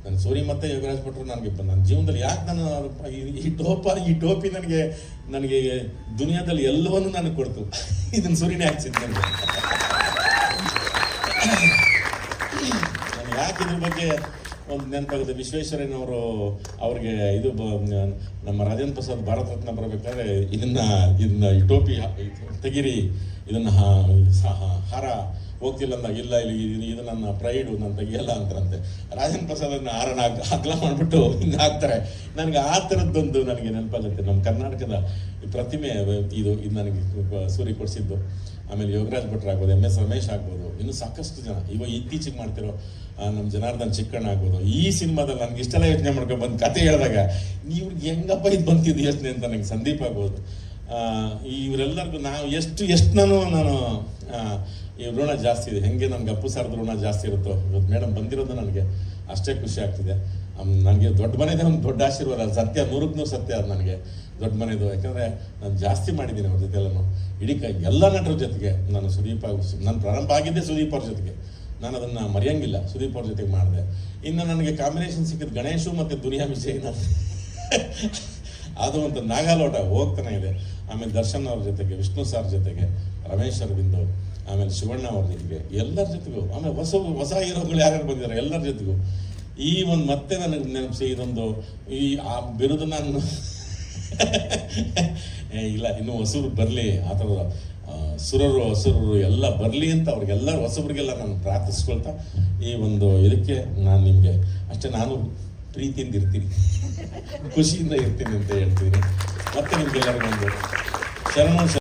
ನನ್ನ ಸೂರಿ ಮತ್ತೆ ಯೋಗರಾಜ್ ಭಟ್ರು ನನಗೆ ನನ್ನ ಜೀವನದಲ್ಲಿ ಯಾಕೆ ನಾನು ಈ ಟೋಪಿ ನನಗೆ ದುನಿಯಾದಲ್ಲಿ ಎಲ್ಲವನ್ನೂ ನನಗೆ ಕೊಡ್ತು. ಇದನ್ನು ಸೂರಿನೇ ಹಾಕ್ಸಿದ್ದು ನನಗೆ. ನಾನು ಯಾಕೆ ಇದ್ರ ಬಗ್ಗೆ ಒಂದು ನೆನಪಾಗುತ್ತೆ, ವಿಶ್ವೇಶ್ವರಯ್ಯನವರು ಅವ್ರಿಗೆ ಇದು ನಮ್ಮ ರಾಜೇಂದ್ರ ಪ್ರಸಾದ್ ಭಾರತ ರತ್ನ ಬರಬೇಕಾದ್ರೆ ಇದನ್ನ ಈ ಟೋಪಿ ತೆಗಿರಿ, ಇದನ್ನ ಹಾರ ಹೋಗ್ತಿಲ್ಲ ಅಂದಾಗ, ಇಲ್ಲ ಇದು ನನ್ನ ಪ್ರೈಡು, ನಾನು ತೆಗಿಯಲ್ಲ ಅಂತಾರಂತೆ. ರಾಜೇಂದ್ರ ಪ್ರಸಾದ್ ಅದನ್ನ ಹಾರನ ಅಗಲ ಮಾಡಿಬಿಟ್ಟು ಹಿಂಗೆ ಹಾಕ್ತಾರೆ. ನನಗೆ ಆ ಥರದ್ದೊಂದು ನನಗೆ ನೆನಪಾಗುತ್ತೆ. ನಮ್ಮ ಕರ್ನಾಟಕದ ಪ್ರತಿಮೆ ಇದು ನನಗೆ ಸೂರಿ ಕೊಡಿಸಿದ್ದು. ಆಮೇಲೆ ಯೋಗರಾಜ್ ಭಟ್ರು ಆಗ್ಬೋದು, MS ರಮೇಶ್ ಆಗ್ಬೋದು, ಇನ್ನು ಸಾಕಷ್ಟು ಜನ ಇವಾಗ ಇತ್ತೀಚೆಗೆ ಮಾಡ್ತಿರೋ ನಮ್ಮ ಜನಾರ್ದನ್ ಚಿಕ್ಕಣ್ಣ ಆಗ್ಬೋದು. ಈ ಸಿನಿಮಾದಲ್ಲಿ ನನಗೆ ಇಷ್ಟೆಲ್ಲ ಯೋಚನೆ ಮಾಡ್ಕೊಂಡು ಬಂದು ಕತೆ ಹೇಳಿದಾಗ ಇವ್ರಿಗೆ ಹೆಂಗಪ್ಪ ಇದು ಬಂತಿದ್ದು ಯೋಚನೆ ಅಂತ ನನಗೆ ಸಂದೀಪ್ ಆಗ್ಬೋದು, ಇವರೆಲ್ಲರಿಗೂ ನಾವು ಎಷ್ಟು ನಾನು ಈ ಋಣ ಜಾಸ್ತಿ ಇದೆ. ಹೆಂಗೆ ನನಗೆ ಅಪ್ಪು ಸರ್ದು ಋಣ ಜಾಸ್ತಿ ಇರುತ್ತೋ, ಇವತ್ತು ಮೇಡಮ್ ಬಂದಿರೋದು ನನಗೆ ಅಷ್ಟೇ ಖುಷಿ ಆಗ್ತಿದೆ. ನನಗೆ ದೊಡ್ಡ ಮನೆದೇ ಒಂದು ದೊಡ್ಡ ಆಶೀರ್ವಾದ, ಅದು ಸತ್ಯ, 100ಕ್ಕೆ 100 ಸತ್ಯ ಅದು ನನಗೆ ದೊಡ್ಡ ಮನೆದು. ಯಾಕಂದರೆ ನಾನು ಜಾಸ್ತಿ ಮಾಡಿದ್ದೀನಿ ಅವ್ರ ಜೊತೆ ಎಲ್ಲನೂ. ಇಡೀ ಎಲ್ಲ ನಟರ ಜೊತೆಗೆ ನಾನು ನಾನು ಪ್ರಾರಂಭ ಆಗಿದ್ದೆ ಸುದೀಪ್ ಅವ್ರ ಜೊತೆಗೆ. ನಾನು ಅದನ್ನು ಮರೆಯಂಗಿಲ್ಲ, ಸುದೀಪ್ ಅವ್ರ ಜೊತೆಗೆ ಮಾಡಿದೆ. ಇನ್ನು ನನಗೆ ಕಾಂಬಿನೇಷನ್ ಸಿಕ್ಕಿದ್ದು ಗಣೇಶು ಮತ್ತು ದುನಿಯಾ ವಿಜಯ್ನ ಅದು ಒಂದು ನಾಗಾಲೋಟ ಹೋಗ್ತಾನೆ ಇದೆ. ಆಮೇಲೆ ದರ್ಶನ್ ಅವ್ರ ಜೊತೆಗೆ, ವಿಷ್ಣು ಸಾರ್ ಜೊತೆಗೆ, ರಮೇಶ್ ಅರವಿಂದ್, ಆಮೇಲೆ ಶಿವಣ್ಣ ಅವ್ರ ಜೊತೆಗೆ, ಎಲ್ಲರ ಜೊತೆಗೂ, ಆಮೇಲೆ ಹೊಸ ಹೀರೋಗಳು ಯಾರ್ಯಾರು ಬಂದಿದ್ದಾರೆ ಎಲ್ಲರ ಜೊತೆಗೂ ಈ ಒಂದು ಮತ್ತೆ ನನಗೆ ನೆನಪಿಸಿ ಇದೊಂದು ಆ ಬಿರುದು ನಾನು ಇಲ್ಲ, ಇನ್ನೂ ಹೊಸಬ್ರು ಬರಲಿ, ಆ ಥರದ ಸುರರು ಹಸುರರು ಎಲ್ಲ ಬರಲಿ ಅಂತ ಅವ್ರಿಗೆಲ್ಲರೂ ಹೊಸಬ್ರಿಗೆಲ್ಲ ನಾನು ಪ್ರಾರ್ಥಿಸ್ಕೊಳ್ತಾ ಈ ಒಂದು ಇದಕ್ಕೆ ನಾನು ನಿಮಗೆ ಅಷ್ಟೇ, ನಾನು ಪ್ರೀತಿಯಿಂದ ಇರ್ತೀನಿ, ಖುಷಿಯಿಂದ ಇರ್ತೀನಿ ಅಂತ ಹೇಳ್ತೀನಿ. ಮತ್ತೆ ನಿಮ್ಗೆಲ್ಲರಿಗೂ ಒಂದು ಶರಣ